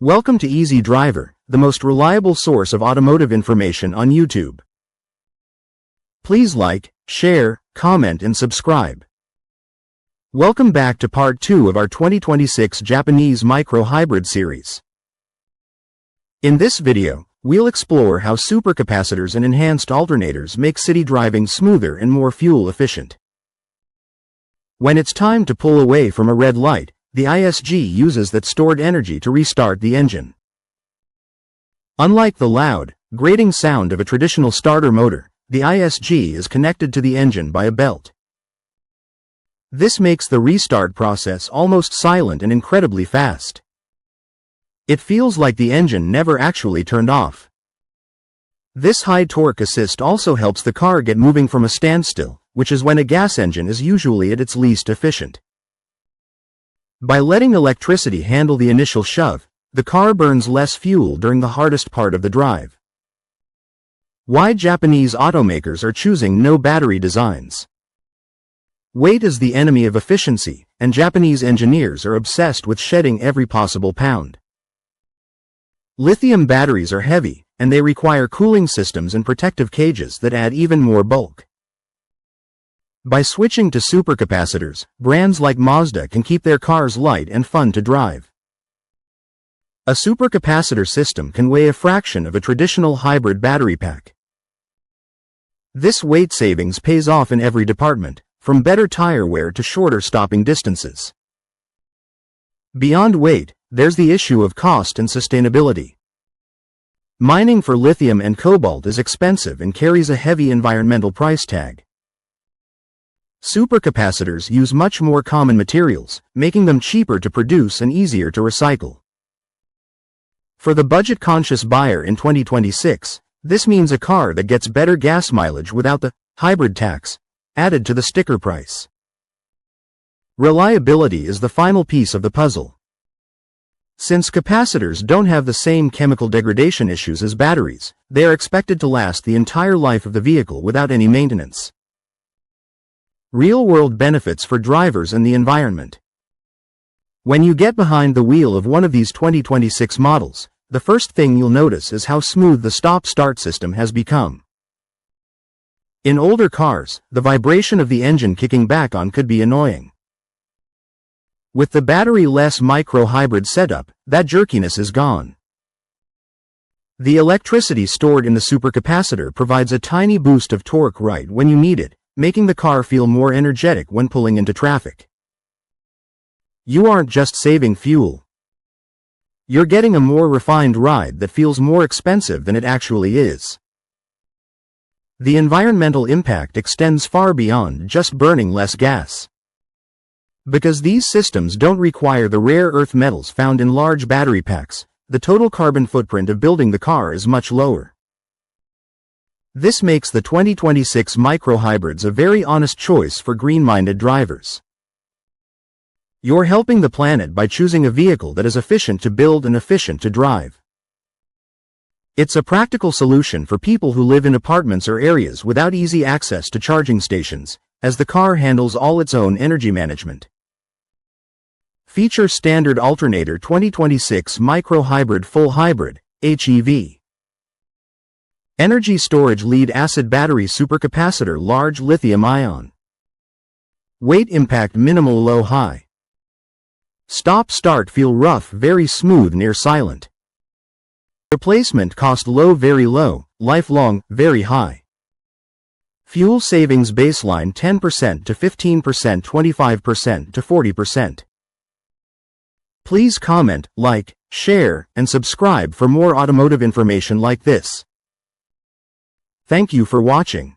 Welcome to Easy Driver, the most reliable source of automotive information on YouTube. Please like, share, comment and subscribe. Welcome back to part 2 of our 2026 Japanese Micro Hybrid series. In this video, we'll explore how supercapacitors and enhanced alternators make city driving smoother and more fuel efficient. When it's time to pull away from a red light, the ISG uses that stored energy to restart the engine. Unlike the loud, grating sound of a traditional starter motor, the ISG is connected to the engine by a belt. This makes the restart process almost silent and incredibly fast. It feels like the engine never actually turned off. This high torque assist also helps the car get moving from a standstill, which is when a gas engine is usually at its least efficient. By letting electricity handle the initial shove, the car burns less fuel during the hardest part of the drive. Why Japanese automakers are choosing no battery designs. Weight is the enemy of efficiency, and Japanese engineers are obsessed with shedding every possible pound. Lithium batteries are heavy, and they require cooling systems and protective cages that add even more bulk. By switching to supercapacitors, brands like Mazda can keep their cars light and fun to drive. A supercapacitor system can weigh a fraction of a traditional hybrid battery pack. This weight savings pays off in every department, from better tire wear to shorter stopping distances. Beyond weight, there's the issue of cost and sustainability. Mining for lithium and cobalt is expensive and carries a heavy environmental price tag. Supercapacitors use much more common materials, making them cheaper to produce and easier to recycle. For the budget-conscious buyer in 2026, this means a car that gets better gas mileage without the hybrid tax added to the sticker price. Reliability is the final piece of the puzzle. Since capacitors don't have the same chemical degradation issues as batteries, they are expected to last the entire life of the vehicle without any maintenance. Real-world benefits for drivers and the environment. When you get behind the wheel of one of these 2026 models, the first thing you'll notice is how smooth the stop-start system has become. In older cars, the vibration of the engine kicking back on could be annoying. With the battery-less micro-hybrid setup, that jerkiness is gone. The electricity stored in the supercapacitor provides a tiny boost of torque right when you need it, making the car feel more energetic when pulling into traffic. You aren't just saving fuel. You're getting a more refined ride that feels more expensive than it actually is. The environmental impact extends far beyond just burning less gas. Because these systems don't require the rare earth metals found in large battery packs, the total carbon footprint of building the car is much lower. This makes the 2026 microhybrids a very honest choice for green-minded drivers. You're helping the planet by choosing a vehicle that is efficient to build and efficient to drive. It's a practical solution for people who live in apartments or areas without easy access to charging stations, as the car handles all its own energy management. Feature Standard Alternator 2026 Micro Hybrid Full Hybrid, HEV. Energy Storage Lead-Acid Battery Supercapacitor Large Lithium-Ion. Weight Impact Minimal Low-High. Stop-start feel rough very smooth near silent. Replacement cost low very low, lifelong very high. Fuel savings baseline 10% to 15%, 25% to 40%. Please comment, like, share, and subscribe for more automotive information like this. Thank you for watching.